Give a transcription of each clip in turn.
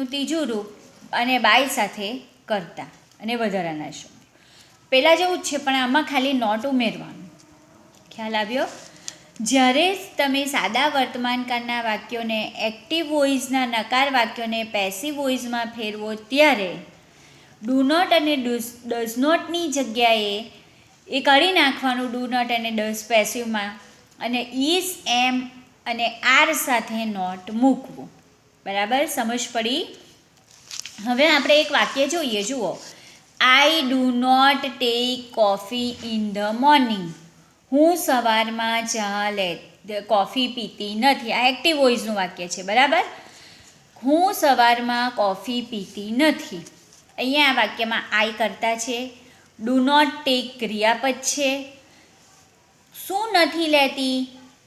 ત્રીજું રૂપ અને બાય સાથે કરતા અને વધારાના શબ્દો. પહેલાં જેવું જ છે પણ આમાં ખાલી નોટ ઉમેરવાનું. ખ્યાલ આવ્યો? જ્યારે તમે સાદા વર્તમાનકાળના વાક્યોને એક્ટિવ વોઇસના નકાર વાક્યોને પેસિવ વોઇસમાં ફેરવો ત્યારે ડુ નોટ અને ડઝ નોટની જગ્યાએ એ કાઢી નાખવાનું ડુ નોટ અને ડઝ પેસિવમાં અને ઇઝ, એમ અને આર સાથે નોટ મૂકવું. બરાબર? સમજ પડી? હવે આપણે એક વાક્ય જોઈએ. જુઓ, I do not take coffee in the morning. હું સવારમાં કોફી પીતી નથી. આ એક્ટિવ વોઇસનું વાક્ય છે. બરાબર? હું સવારમાં કોફી પીતી નથી. અહીંયા આ વાક્યમાં આઈ કર્તા છે, ડુ નોટ ટેક ક્રિયાપદ છે. શું નથી લેતી?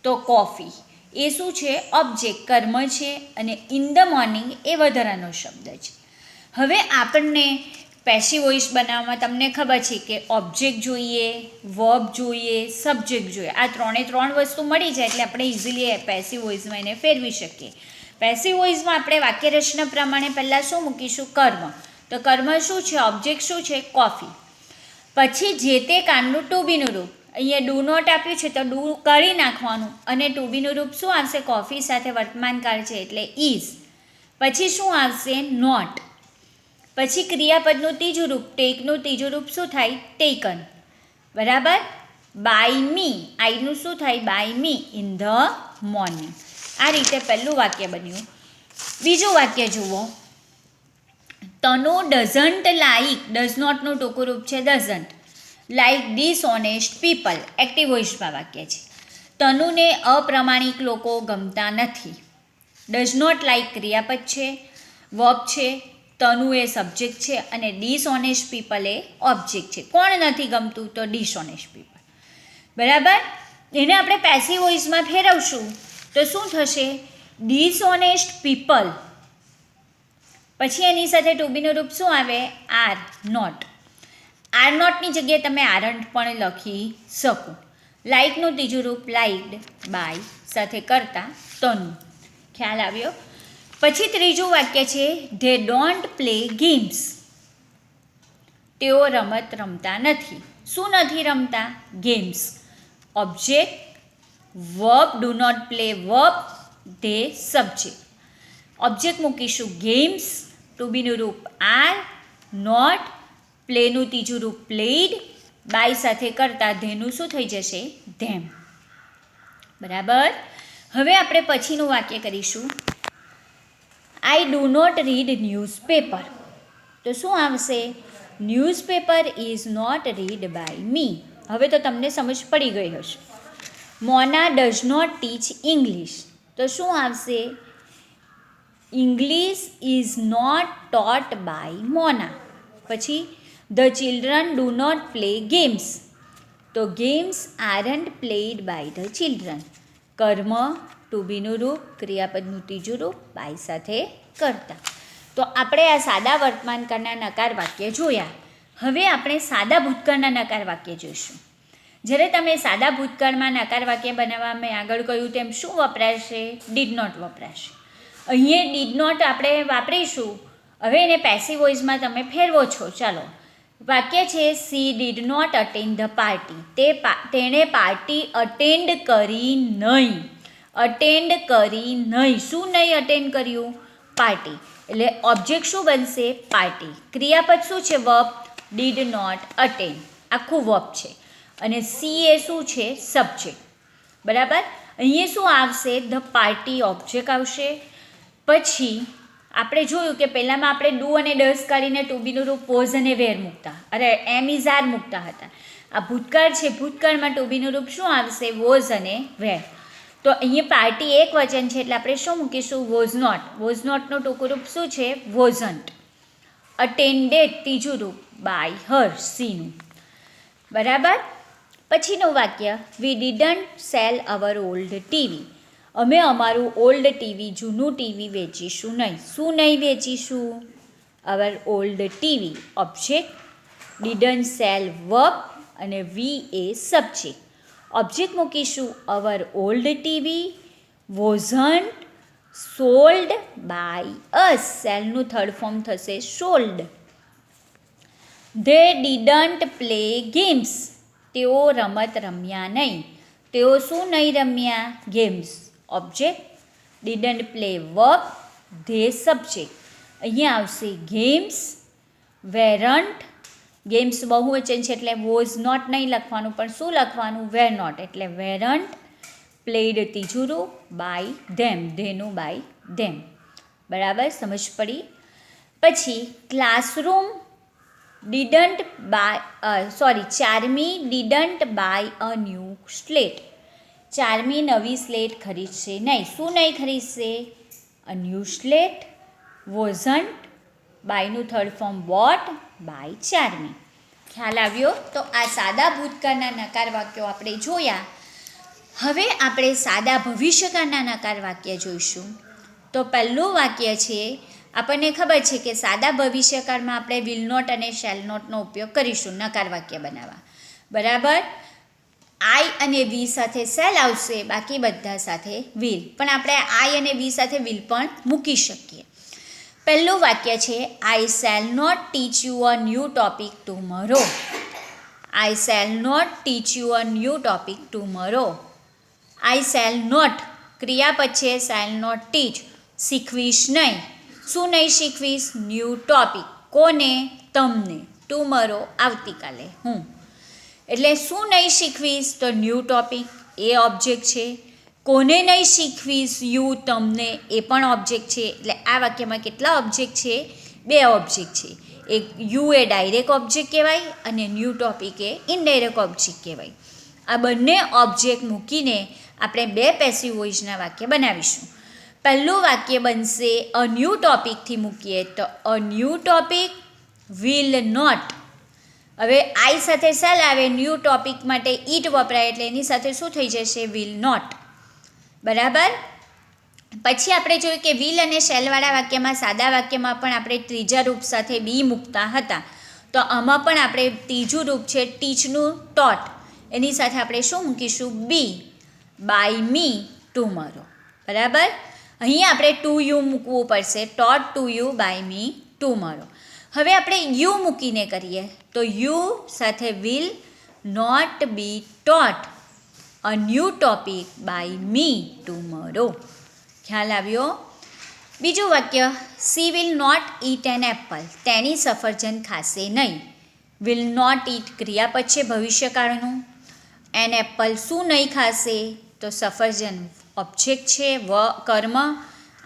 તો કોફી. એ શું છે? ઓબ્જેક્ટ, કર્મ છે. અને ઇન ધ મોર્નિંગ એ વધારાનો શબ્દ છે. હવે આપણને પેસિવ વોઇસ બનાવવામાં તમને ખબર છે કે ઓબ્જેક્ટ જોઈએ, વર્બ જોઈએ, સબ્જેક્ટ જોઈએ. આ ત્રણ વસ્તુ મળી જાય એટલે આપણે ઇઝીલી પેસિવ વોઇસમાં એને ફેરવી શકીએ. પેસિવ વોઇસમાં આપણે વાક્યરચના પ્રમાણે પહેલાં શું મૂકીશું? કર્મ. તો કર્મ શું છે? ઓબ્જેક્ટ શું છે? કોફી. પછી જે તે કાળનું ટુ બીનું રૂપ. અહીંયા ડુ નોટ આપ્યું છે તો ડુ કાઢી નાખવાનું અને ટુ બીનું રૂપ શું આવશે? કોફી સાથે વર્તમાનકાળ છે એટલે ઇઝ. પછી શું આવશે? નોટ. પછી ક્રિયાપદનું ત્રીજું રૂપ, ટેકનું ત્રીજું રૂપ શું થાય? ટેકન. બરાબર? બાય મી, આઈનું શું થાય? By me in the morning. આ રીતે પહેલું વાક્ય બન્યું. બીજું વાક્ય જુઓ, તનુ ડઝન્ટ લાઈક, ડઝ નોટનું ટૂંકું રૂપ છે ડઝન્ટ, લાઈક ડિસઓનેસ્ટ પીપલ. એક્ટિવ વોઇસમાં વાક્ય છે. તનુને અપ્રામાણિક લોકો ગમતા નથી. ડઝ નોટ લાઈક ક્રિયાપદ છે, વર્બ છે, તનુ એ સબ્જેક્ટ છે અને ડિસઓનેસ્ટ પીપલ એ ઓબ્જેક્ટ છે. કોણ નથી ગમતું? તો ડિસઓનેસ્ટ પીપલ. બરાબર? એને આપણે પેસિવ વોઇસમાં ફેરવશું તો શું થશે? ડિસઓનેસ્ટ પીપલ. પછી એની સાથે ટુ બીનું રૂપ શું આવે? Are not. આર નોટની જગ્યાએ તમે આરન્ટ પણ લખી શકો. લાઈકનું ત્રીજું રૂપ લાઇક્ડ, બાય સાથે કરતા તનુ. ખ્યાલ આવ્યો? પછી ત્રીજું વાક્ય છે ધે ડોન્ટ પ્લે ગેમ્સ. તેઓ રમત રમતા નથી. શું નથી રમતા? Games. Object, verb, do not play verb, they subject. Object મૂકીશું ગેમ્સ, ટુ બીનું રૂપ આર, નોટ, પ્લેનું ત્રીજું રૂપ પ્લેડ, બાય સાથે કરતા ધેનું શું થઈ જશે? ધેમ. બરાબર? હવે આપણે પછીનું વાક્ય કરીશું. I do not read newspaper. તો શું આવશે? Newspaper is not read by me. હવે તો તમને સમજ પડી ગઈ હશે. Mona does not teach English. તો શું આવશે? English is not taught by Mona. પછી the children do not play games. તો games aren't played by the children. કર્મ, ટુ બીનું રૂપ, ક્રિયાપદનું ત્રીજું રૂપ, બાય સાથે કરતા. તો આપણે આ સાદા વર્તમાનકાળના નકાર વાક્ય જોયા. હવે આપણે સાદા ભૂતકાળના નકાર વાક્ય જોઈશું. જ્યારે તમે સાદા ભૂતકાળમાં નકાર વાક્ય બનાવવા મેં આગળ કહ્યું તેમ શું વપરાશે? ડીડ નોટ વપરાશે. અહીંયા ડીડ નોટ આપણે વાપરીશું. હવે એને પેસિવ વોઇસમાં તમે ફેરવો છો. ચાલો, વાક્ય છે she did not attend the party. તેણે પાર્ટી અટેન્ડ કરી નહીં. અટેન્ડ કરી નહીં. શું નહીં અટેન્ડ કર્યું? પાર્ટી. એટલે ઓબ્જેક્ટ શું બનશે? પાર્ટી. ક્રિયાપદ શું છે? વર્બ. ડીડ નોટ અટેન્ડ આખું વર્બ છે અને સી એ શું છે? સબ્જેક્ટ. બરાબર? અહીંયા શું આવશે? ધ પાર્ટી ઓબ્જેક્ટ આવશે. પછી આપણે જોયું કે પહેલાંમાં આપણે ડુ અને ડઝ કાઢીને ટુ બીનું રૂપ વોઝ અને વેર મૂકતા, એમ ઇઝ આર મૂકતા હતા. આ ભૂતકાળ છે. ભૂતકાળમાં ટુ બીનું રૂપ શું આવશે? વોઝ અને વેર. તો અહીંયા પાર્ટી એક વચન છે એટલે આપણે શું મૂકીશું? Was not. વોઝ નોટનું ટૂંકું રૂપ શું છે? વોઝન્ટ. અટેન્ડેડ ત્રીજું રૂપ બાય હર, સીનું. બરાબર? પછીનું વાક્ય we didn't sell our old TV. અમે અમારું ઓલ્ડ ટીવી, જૂનું ટીવી વેચીશું નહીં. શું નહીં વેચીશું? Our old TV. Object, didn't sell verb અને વી એ સબ્જેક્ટ. ઓબ્જેક્ટ મૂકીશું our old TV, wasn't, sold by us. સેલનું થર્ડ ફોર્મ થશે sold. They didn't play games. તેઓ રમત રમ્યા નહીં. તેઓ શું નહીં રમ્યા? Games object, didn't play verb, they subject. અહીંયા આવશે ગેમ્સ, વેરન્ટ. ગેમ્સ બહુવચન છે એટલે વોઝ નોટ નહીં લખવાનું, પણ શું લખવાનું? Were not. એટલે વેરન્ટ. પ્લેડ ત્રીજું રૂપ બાય ધેમ, ધેનું બાય ધેમ. બરાબર, સમજ પડી. પછી classroom didn't buy Charmi didn't buy a new slate. Charmi નવી સ્લેટ ખરીદશે નહીં. શું નહીં ખરીદશે? A new slate. વોઝન્ટ બાયનું third form bought by Charmi. ખ્યાલ આવ્યો? તો આ સાદા ભૂતકાળના નકાર વાક્યો આપણે જોયા. હવે આપણે સાદા ભવિષ્યકાળના નકાર વાક્ય જોઈશું. તો પહેલું વાક્ય છે, આપણને ખબર છે કે સાદા ભવિષ્યકાળમાં આપણે વિલ નોટ અને શેલ નોટનો ઉપયોગ કરીશું નકાર વાક્ય બનાવવા. બરાબર. આઈ અને વી સાથે સેલ આવશે, બાકી બધા સાથે વિલ. પણ આપણે આઈ અને વી સાથે વિલ પણ મૂકી શકીએ. પહેલું વાક્ય છે, I shall not teach you a new topic tomorrow. I shall not teach you a new topic tomorrow. I shall not ક્રિયાપદ છે, શેલ નોટ ટીચ શીખવીશ નહીં. શું નહીં શીખવીશ? New topic. કોને? તમને. ટુમોરો આવતીકાલે, હું. એટલે શું નહીં શીખવીશ? તો ન્યૂ ટોપિક એ ઓબ્જેક્ટ છે. કોને નહીં શીખવીશ? યુ, તમને, એ પણ ઓબ્જેક્ટ છે. એટલે આ વાક્યમાં કેટલા ઓબ્જેક્ટ છે? 2 ઓબ્જેક્ટ છે. એક યુ એ ડાયરેક્ટ ઓબ્જેક્ટ કહેવાય અને ન્યૂ ટોપિક એ ઇનડાયરેક્ટ ઓબ્જેક્ટ કહેવાય. આ બંને ઓબ્જેક્ટ મૂકીને આપણે 2 પેસિવ વોઇસના વાક્ય બનાવીશું. પહેલું વાક્ય બનશે અ ન્યૂ ટોપિકથી મૂકીએ તો a new topic will not. હવે આઈ સાથે સેલ આવે, ન્યૂ ટોપિક માટે ઈટ વપરાય એટલે એની સાથે શું થઈ જશે? Will not. બરાબર. પછી આપણે જોયું કે વિલ અને શેલવાળા વાક્યમાં, સાદા વાક્યમાં પણ આપણે ત્રીજા રૂપ સાથે બી મૂકતા હતા. તો આમાં પણ આપણે ત્રીજું રૂપ છે ટીચનું ટોટ, એની સાથે આપણે શું મૂકીશું? બી. By me tomorrow. બરાબર. અહીં આપણે ટુ યુ મૂકવું પડશે. Taught to you by me tomorrow. હવે આપણે યુ મૂકીને કરીએ તો યુ સાથે will not be taught a new topic by me tomorrow. ખ્યાલ આવ્યો? બીજું વાક્ય, she will not eat an apple. તેણી સફરજન ખાશે નહીં. વિલ નોટ ઈટ ક્રિયાપદ છે ભવિષ્યકાળનું. એન એપલ શું નહીં ખાશે? તો સફરજન ઓબ્જેક્ટ છે, કર્મ,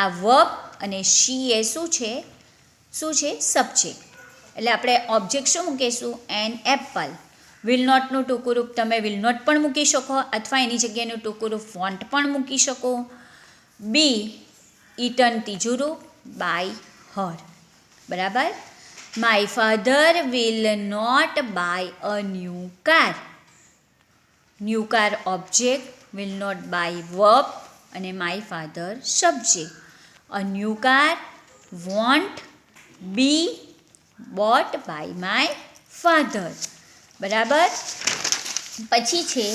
આ વર્બ, અને શી એ શું છે? શું છે? સબ્જેક્ટ. એટલે આપણે ઓબ્જેક્ટ શું મૂકીશું? An apple. વિલ નોટનું ટૂંકું રૂપ તમે વિલ નોટ પણ મૂકી શકો, અથવા એની જગ્યાનું ટૂંકું રૂપ વોન્ટ પણ મૂકી શકો. બી ઈટન ત્રીજું રૂપ બાય હર. બરાબર. My father will not buy a new car. New car object, will not buy verb, અને my father subject. A new car won't be bought by my father. બરાબર. પછી છે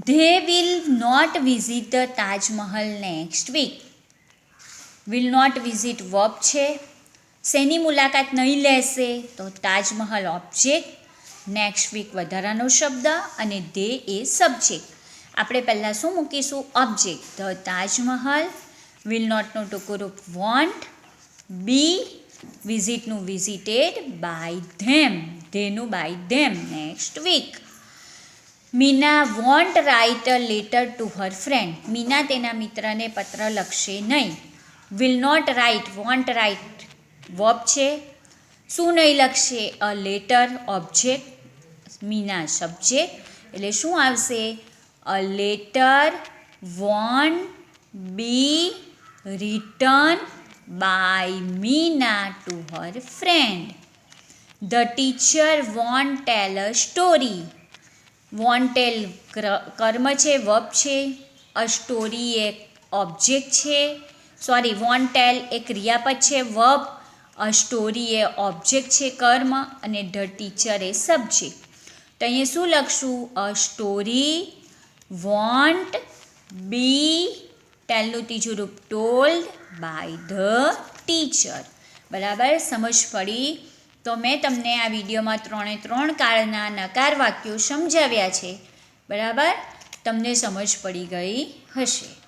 they will not visit the Taj Mahal next week. Will not visit verb છે. શેની મુલાકાત નહીં લેશે? તો તાજમહલ ઓબ્જેક્ટ, નેક્સ્ટ વીક વધારાનો શબ્દ, અને ધે એ સબ્જેક્ટ. આપણે પહેલાં શું મૂકીશું? ઓબ્જેક્ટ. ધ તાજમહલ. વિલ નોટનું ટૂંકું રૂપ વોન્ટ. બી વિઝિટનું વિઝિટેડ બાય ધેમ, ધેનું by them, next week. Meena won't write a letter to her friend. Meena તેના મિત્રને પત્ર લખશે નહીં. Will not write, won't write verb છે. શું નહીં લખશે? A letter object, Meena subject. એટલે શું આવશે? A letter won't be written by Meena to her friend. The teacher won't tell a story. Want ટેલ કર્મ છે, વર્બ છે. અ સ્ટોરી એ ઓબ્જેક્ટ છે. વોન્ટ ટેલ એ ક્રિયાપદ છે, વર્બ. અ સ્ટોરી એ ઓબ્જેક્ટ છે, કર્મ, અને ધ ટીચર એ સબ્જેક્ટ. તો અહીંયા શું લખશું? અ સ્ટોરી વોન્ટ બી ટેલનું ત્રીજું રૂપ ટોલ્ડ બાય ધ ટીચર. બરાબર, સમજ પડી? તો મેં તમને આ વિડીયોમાં 3 કાળના નકાર વાક્યો સમજાવ્યા છે. બરાબર, તમને સમજ પડી ગઈ હશે.